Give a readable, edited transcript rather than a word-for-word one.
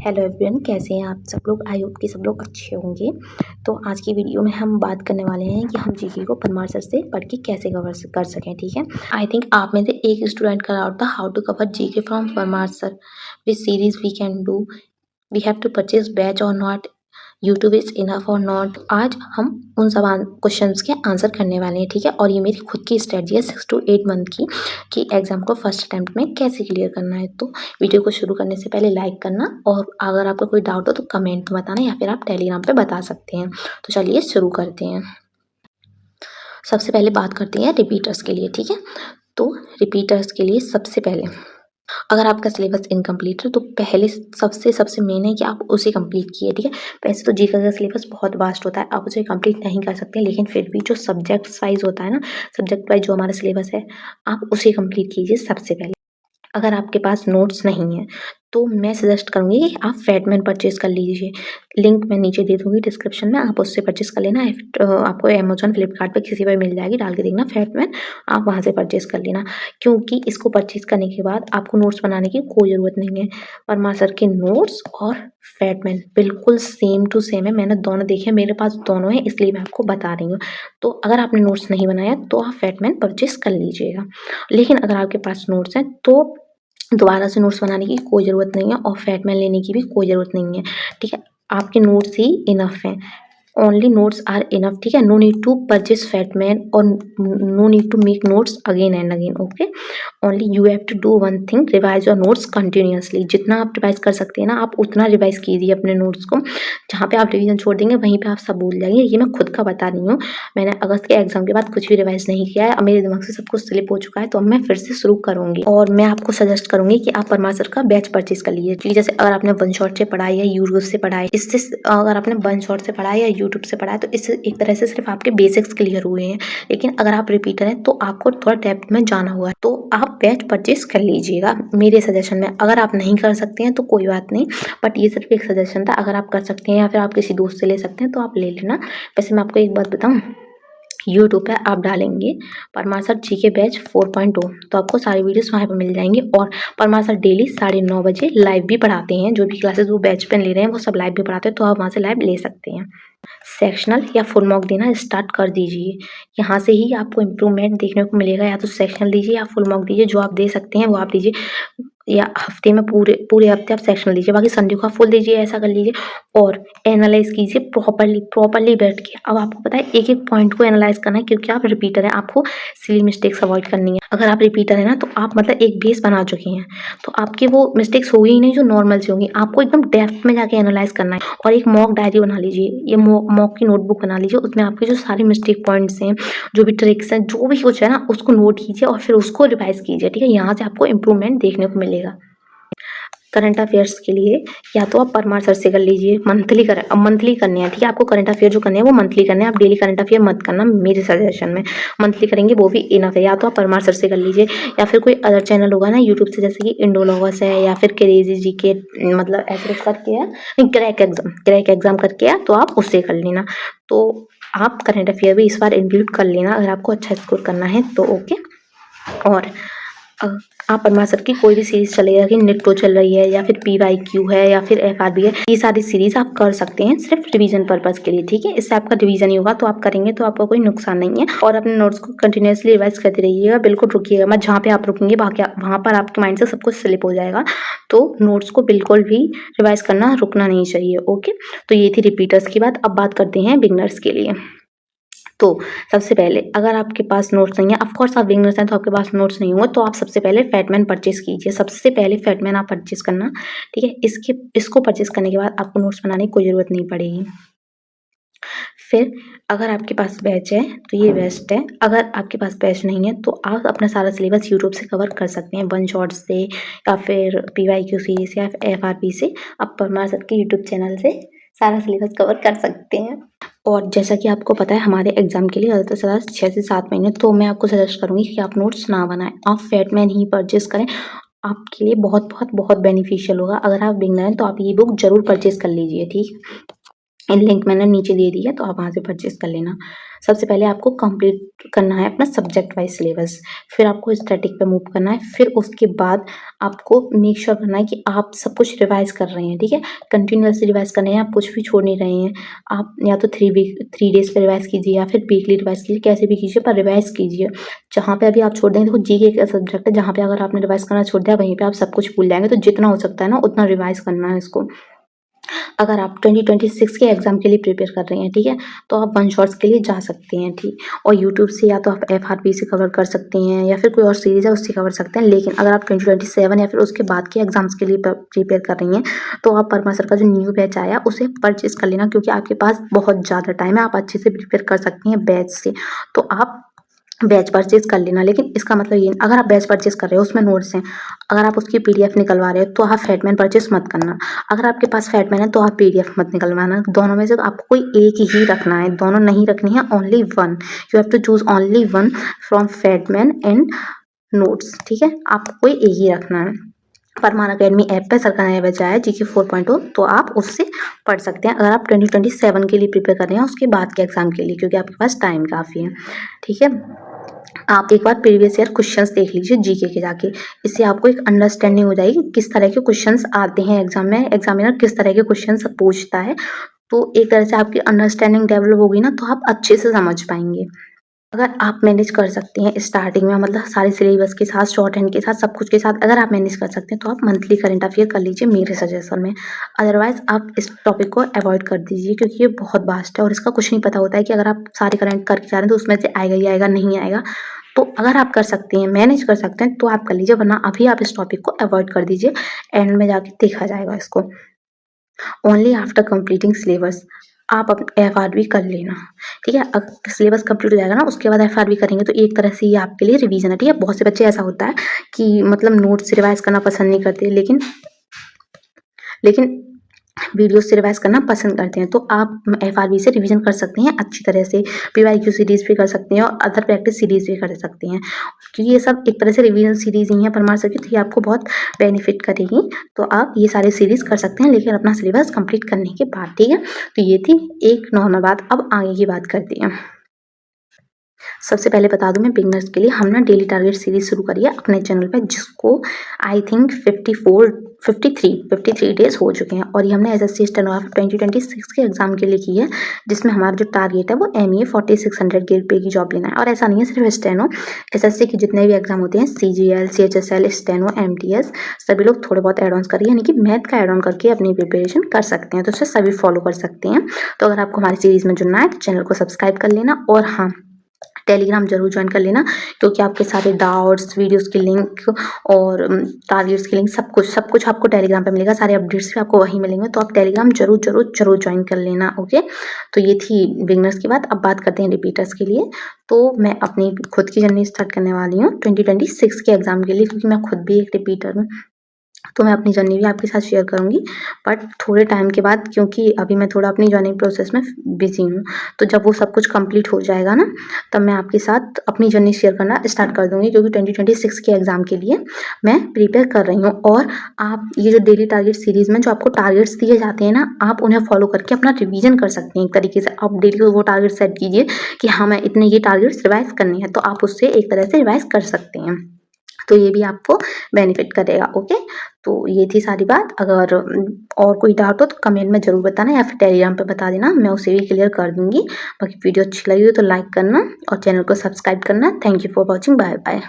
Hello everyone, कैसे हैं आप सब लोग। आई होप कि सब लोग अच्छे होंगे। तो आज की वीडियो में हम बात करने वाले हैं कि हम जीके को परमार सर से पढ़ के कैसे कवर कर सकें। ठीक है, आई थिंक आप में से एक स्टूडेंट का डाउट था how to cover GK from Parmar sir, which series we can do, we have to purchase batch or not, YouTube is enough or not. आज हम उन सब क्वेश्चंस के आंसर करने वाले हैं। ठीक है, और ये मेरी खुद की स्ट्रेटजी है 6 to 8 मंथ की कि एग्जाम को फर्स्ट अटेम्प्ट में कैसे क्लियर करना है। तो वीडियो को शुरू करने से पहले लाइक करना, और अगर आपका कोई डाउट हो तो कमेंट में बताना, या फिर आप टेलीग्राम पे बता सकते हैं। तो चलिए शुरू करते हैं। सबसे पहले बात करते हैं रिपीटर्स के लिए। ठीक है, तो रिपीटर्स के लिए सबसे पहले अगर आपका सिलेबस इनकम्प्लीट है तो पहले सबसे मेन है कि आप उसे कंप्लीट किए। ठीक है, वैसे तो जीके का सिलेबस बहुत वास्ट होता है, आप उसे कंप्लीट नहीं कर सकते, लेकिन फिर भी जो सब्जेक्ट वाइज होता है ना, सब्जेक्ट वाइज जो हमारा सिलेबस है, आप उसे कंप्लीट कीजिए सबसे पहले। अगर आपके पास नोट्स नहीं है तो मैं सजेस्ट करूँगी कि आप फैटमैन परचेज़ कर लीजिए। लिंक मैं नीचे दे दूँगी डिस्क्रिप्शन में, आप उससे परचेज़ कर लेना। आपको अमेज़न, फ्लिपकार्ट पे किसी पर मिल जाएगी, डाल के देखना फैटमैन, आप वहाँ से परचेज़ कर लेना। क्योंकि इसको परचेज़ करने के बाद आपको नोट्स बनाने की कोई ज़रूरत नहीं है। परमार सर के नोट्स और फैटमैन बिल्कुल सेम टू सेम है। मैंने दोनों देखे, मेरे पास दोनों हैं, इसलिए मैं आपको बता रही हूँ। तो अगर आपने नोट्स नहीं बनाया तो आप फैटमैन परचेज़ कर लीजिएगा। लेकिन अगर आपके पास नोट्स हैं तो दोबारा से नोट्स बनाने की कोई ज़रूरत नहीं है, और फैटमैन लेने की भी कोई ज़रूरत नहीं है। ठीक है, आपके नोट्स ही इनफ हैं, ओनली नोट्स आर इनफ। ठीक है, no need to purchase fat man और no need to make notes again and again. Okay, only you have to do one thing, revise your notes continuously. जितना आप revise कर सकते हैं ना, आप उतना रिवाइज कीजिए अपने नोट्स को। जहाँ पे आप रिवीजन छोड़ देंगे वहीं पे आप सब भूल जाएंगे। ये मैं खुद का बता रही हूँ, मैंने अगस्त के एग्जाम के बाद कुछ भी रिवाइज नहीं किया है। अब मेरे दिमाग से सब कुछ स्लिप हो चुका है, तो अब मैं फिर से शुरू करूँगी। और मैं आपको सजेस्ट करूँगी कि आप परमार सर का बैच परचेज कर लीजिए। ठीक है, जैसे अगर आपने वन शॉट से पढ़ा है या यूट्यूब से पढ़ा है, इससे अगर आपने वन शॉट से पढ़ा है या यूट्यूब से पढ़ा है तो इससे एक तरह से सिर्फ आपके बेसिक्स क्लियर हुए हैं। लेकिन अगर आप रिपीटर हैं तो आपको थोड़ा डेप्थ में जाना हुआ है, तो आप बैच परचेज कर लीजिएगा मेरे सजेशन में। अगर आप नहीं कर सकते हैं तो कोई बात नहीं, बट ये सिर्फ एक सजेशन था। अगर आप कर सकते हैं या फिर आप किसी दोस्त से ले सकते हैं तो आप ले लेना। वैसे मैं आपको एक बात बताऊं, यूट्यूब पे आप डालेंगे परमार सर जीके बैच 4.0 तो आपको सारी वीडियोस वहाँ पे मिल जाएंगी। और परमार सर डेली 9:30 बजे लाइव भी पढ़ाते हैं। जो भी क्लासेस वो बैच पे ले रहे हैं वो सब लाइव भी पढ़ाते हैं, तो आप वहाँ से लाइव ले सकते हैं। सेक्शनल या फुल मॉक देना स्टार्ट कर दीजिए, यहाँ से ही आपको इम्प्रूवमेंट देखने को मिलेगा। या तो सेक्शनल दीजिए या फुल मॉक दीजिए, जो आप दे सकते हैं वो आप दीजिए। या हफ्ते में पूरे हफ्ते आप सेक्शनल दीजिए, बाकी संडे को आप फुल दीजिए। ऐसा कर लीजिए और एनालाइज कीजिए प्रॉपरली बैठ के। अब आपको पता है एक एक पॉइंट को एनालाइज करना है, क्योंकि आप रिपीटर हैं, आपको सिली मिस्टेक्स अवॉइड करनी है। अगर आप रिपीटर है ना तो आप मतलब एक बेस बना चुके हैं, तो आपके वो मिस्टेक्स होगी ही नहीं जो नॉर्मल से होंगी। आपको एकदम डेप्थ में जाके एनालाइज करना है। और एक मॉक डायरी बना लीजिए, ये मॉक की नोटबुक बना लीजिए। उसमें आपके जो सारे मिस्टेक पॉइंट्स हैं, जो भी ट्रिक्स हैं, जो भी कुछ है ना, उसको नोट कीजिए और फिर उसको रिवाइज कीजिए। ठीक है, यहाँ से आपको इम्प्रूवमेंट देखने को मिलेगा। करंट अफेयर्स के लिए या तो आप परमार सर से कर लीजिए, मंथली करने हैं। ठीक है, आपको करंट अफेयर जो करने हैं वो मंथली करने हैं। आप डेली करंट अफेयर मत करना मेरे सजेशन में, मंथली करेंगे वो भी इनफ है। या तो आप परमार सर से कर लीजिए, या फिर कोई अदर चैनल होगा ना यूट्यूब से, जैसे कि इंडोलॉगस है या फिर क्रेजी जी के, मतलब ऐसे कुछ करके है, नहीं क्रैक एग्जाम करके है, तो आप उससे कर लेना। तो आप करंट अफेयर भी इस बार इंक्लूड कर लेना अगर आपको अच्छा स्कोर करना है तो। ओके, और आप परमार सर की कोई भी सीरीज चलेगा कि निट्टो चल रही है या फिर PYQ है या फिर FRB है, ये सारी सीरीज आप कर सकते हैं सिर्फ रिवीजन पर्पज के लिए। ठीक है, इससे आपका रिवीजन ही होगा, तो आप करेंगे तो आपका कोई नुकसान नहीं है। और अपने नोट्स को कंटिन्यूसली रिवाइज करते रहिएगा, बिल्कुल रुकिएगा मत। जहाँ पे आप रुकेंगे वहाँ पर आपके माइंड से सब कुछ स्लिप हो जाएगा। तो नोट्स को बिल्कुल भी रिवाइज करना रुकना नहीं चाहिए। ओके, तो ये थी रिपीटर्स की बात। अब बात करते हैं बिगनर्स के लिए। तो सबसे पहले अगर आपके पास नोट्स नहीं है, ऑफकोर्स आप बिगनर्स हैं तो आपके पास नोट्स नहीं हुआ, तो आप सबसे पहले फैटमैन परचेज कीजिए। सबसे पहले फैटमैन आप परचेज करना। ठीक है, इसको परचेज करने के बाद आपको नोट्स बनाने की कोई ज़रूरत नहीं पड़ेगी। फिर अगर आपके पास बैच है तो ये बेस्ट है। अगर आपके पास बैच नहीं है तो आप अपना सारा सिलेबस यूट्यूब से कवर कर सकते हैं, वन शॉट से या फिर PYQ सीरीज या FRP से। आप परमार सर के यूट्यूब चैनल से सारा सिलेबस कवर कर सकते हैं। और जैसा कि आपको पता है हमारे एग्जाम के लिए ज़्यादा से ज़्यादा 6 से 7 महीने, तो मैं आपको सजेस्ट करूँगी कि आप नोट्स ना बनाएं, आप फैटमैन ही परचेज करें। आपके लिए बहुत बहुत बहुत बेनिफिशियल होगा। अगर आप बिगनर हैं तो आप ये बुक जरूर परचेज कर लीजिए। ठीक, लिंक मैंने नीचे दे दी है, तो आप वहाँ से परचेज़ कर लेना। सबसे पहले आपको कंप्लीट करना है अपना सब्जेक्ट वाइज़ सिलेबस, फिर आपको स्टैटिक पे मूव करना है, फिर उसके बाद आपको मेक श्योर करना है कि आप सब कुछ रिवाइज़ कर रहे हैं, ठीक है? कंटिन्यूअसली रिवाइज़ कर रहे हैं, आप कुछ भी छोड़ नहीं रहे हैं। आप या तो 3 डेज़ पे रिवाइज़ कीजिए या फिर वीकली रिवाइज़ कीजिए, कैसे भी कीजिए पर रिवाइज़ कीजिए। जहाँ पे अभी आप छोड़ देंगे, देखो जीके का सब्जेक्ट है, जहाँ पे अगर आपने रिवाइज़ करना छोड़ दिया, वहीं पे आप सब कुछ भूल जाएँगे, तो जितना हो सकता है ना उतना रिवाइज़ करना है इसको। अगर आप 2026 के एग्ज़ाम के लिए प्रिपेयर कर रहे हैं, ठीक है? तो आप वन शॉट्स के लिए जा सकते हैं, ठीक? और यूट्यूब से या तो आप एफआरपी से कवर कर सकते हैं या फिर कोई और सीरीज़ है उससे कवर सकते हैं। लेकिन अगर आप 2027 या फिर उसके बाद के एग्ज़ाम्स के लिए प्रिपेयर कर रही हैं, तो आप परमा सर का जो न्यू बैच आया उसे परचेज़ कर लेना, क्योंकि आपके पास बहुत ज़्यादा टाइम है, आप अच्छे से प्रिपेयर कर सकती हैं बैच से। तो आप बैच परचेज़ कर लेना, लेकिन इसका मतलब ये अगर आप बैच परचेज़ कर रहे हो उसमें नोट्स हैं, अगर आप उसकी पीडीएफ निकलवा रहे हो तो आप फैटमैन परचेज़ मत करना। अगर आपके पास फैटमैन है तो आप पीडीएफ मत निकलवाना, दोनों में से आपको कोई एक ही रखना है, दोनों नहीं रखनी है, only one. You have to choose only one from fatman and notes, ठीक है? आपको कोई एक ही रखना है। फरमान अकेडमी ऐप पे सर का नया बैच आया है जीके 4.0, तो आप उससे पढ़ सकते हैं अगर आप 2027 के लिए प्रिपेयर कर रहे हैं, उसके बाद के एग्ज़ाम के लिए, क्योंकि आपके पास टाइम काफ़ी है, ठीक है? आप एक बार प्रीवियस ईयर क्वेश्चंस देख लीजिए जीके के जाके, इससे आपको एक अंडरस्टैंडिंग हो जाएगी कि किस तरह के क्वेश्चंस आते हैं एग्जाम में, एग्जामिनर किस तरह के क्वेश्चंस पूछता है। तो एक तरह से आपकी अंडरस्टैंडिंग डेवलप होगी ना, तो आप अच्छे से समझ पाएंगे। अगर आप मैनेज कर सकते हैं स्टार्टिंग में, मतलब सारे सिलेबस के साथ, शॉर्ट हैंड के साथ, सब कुछ के साथ अगर आप मैनेज कर सकते हैं, तो आप मंथली करंट अफेयर कर लीजिए मेरे सजेशन में। अदरवाइज़ आप इस टॉपिक को अवॉइड कर दीजिए, क्योंकि ये बहुत वास्ट है और इसका कुछ नहीं पता होता है कि अगर आप सारे करंट करके जा रहे हैं तो उसमें से आएगा ही आएगा, नहीं आएगा। तो अगर आप कर सकते हैं, मैनेज कर सकते हैं, तो आप कर लीजिए, वरना अभी आप इस टॉपिक को अवॉइड कर दीजिए। एंड में जाके देखा जाएगा इसको। ओनली आफ्टर कंप्लीटिंग सिलेबस आप एफआरबी कर लेना, ठीक है? अगर सिलेबस कंप्लीट हो जाएगा ना, उसके बाद एफआरबी करेंगे तो एक तरह से ये आपके लिए रिवीजन है, ठीक है? बहुत से बच्चे ऐसा होता है कि मतलब नोट्स रिवाइज करना पसंद नहीं करते, लेकिन वीडियोस से रिवाइज करना पसंद करते हैं, तो आप एफआरबी से रिवीजन कर सकते हैं अच्छी तरह से। पीवाईक्यू सीरीज भी कर सकते हैं और अदर प्रैक्टिस सीरीज भी कर सकते हैं, क्योंकि ये सब एक तरह से रिवीजन सीरीज ही है परमार सर की, तो ये आपको बहुत बेनिफिट करेगी। तो आप ये सारे सीरीज कर सकते हैं, लेकिन अपना सिलेबस कंप्लीट करने के बाद, ठीक है? तो ये थी एक नॉर्मल बात। अब आगे की बात करते हैं। सबसे पहले बता दूं मैं बिगनर्स के लिए, हम ना डेली टारगेट सीरीज शुरू करी है अपने चैनल पे, जिसको आई थिंक 53 डेज हो चुके हैं, और ये हमने एसएससी स्टेनोग्राफर 2026 के एग्जाम के लिए की है, जिसमें हमारा जो टारगेट है वो एमईए 4600 के रुपये की जॉब लेना है। और ऐसा नहीं है सिर्फ स्टेनो, एसएससी के जितने भी एग्जाम होते हैं, सीजीएल, सीएचएसएल, स्टेनो, एमटीएस, सभी लोग थोड़े बहुत एड ऑन करिए, यानी कि मैथ का एड ऑन करके अपनी प्रिपरेशन कर सकते हैं, तो उसे सभी फॉलो कर सकते हैं। तो अगर आपको हमारी सीरीज में जुड़ना है तो चैनल को सब्सक्राइब कर लेना, और हाँ, टेलीग्राम जरूर ज्वाइन कर लेना, क्योंकि आपके सारे डाउट्स, वीडियोस की लिंक और टारगेट्स की लिंक, सब कुछ आपको टेलीग्राम पे मिलेगा, सारे अपडेट्स भी आपको वहीं मिलेंगे, तो आप टेलीग्राम जरूर ज्वाइन कर लेना, ओके? तो ये थी बिगनर्स की बात। अब बात करते हैं रिपीटर्स के लिए। तो मैं अपनी खुद की जर्नी स्टार्ट करने वाली हूँ 2026 के एग्जाम के लिए, क्योंकि मैं खुद भी एक रिपीटर हूँ, तो मैं अपनी जर्नी भी आपके साथ शेयर करूँगी, बट थोड़े टाइम के बाद, क्योंकि अभी मैं थोड़ा अपनी जॉइनिंग प्रोसेस में बिज़ी हूँ। तो जब वो सब कुछ कंप्लीट हो जाएगा ना, तब मैं आपके साथ अपनी जर्नी शेयर करना स्टार्ट कर दूँगी, क्योंकि 2026 के एग्ज़ाम के लिए मैं प्रिपेयर कर रही हूँ। और आप ये जो डेली टारगेट सीरीज़ में जो आपको टारगेट्स दिए जाते हैं ना, आप उन्हें फॉलो करके अपना रिवीजन कर सकते हैं एक तरीके से। आप डेली वो टारगेट सेट कीजिए कि हाँ, मैं इतने ये टारगेट्स रिवाइज़ करने हैं, तो आप उससे एक तरह से रिवाइज़ कर सकते हैं। तो ये भी आपको बेनिफिट करेगा, ओके? तो ये थी सारी बात। अगर और कोई डाउट हो तो कमेंट में ज़रूर बताना, या फिर टेलीग्राम पे बता देना, मैं उसे भी क्लियर कर दूँगी। बाकी वीडियो अच्छी लगी हो तो लाइक करना और चैनल को सब्सक्राइब करना। Thank you for watching, bye bye.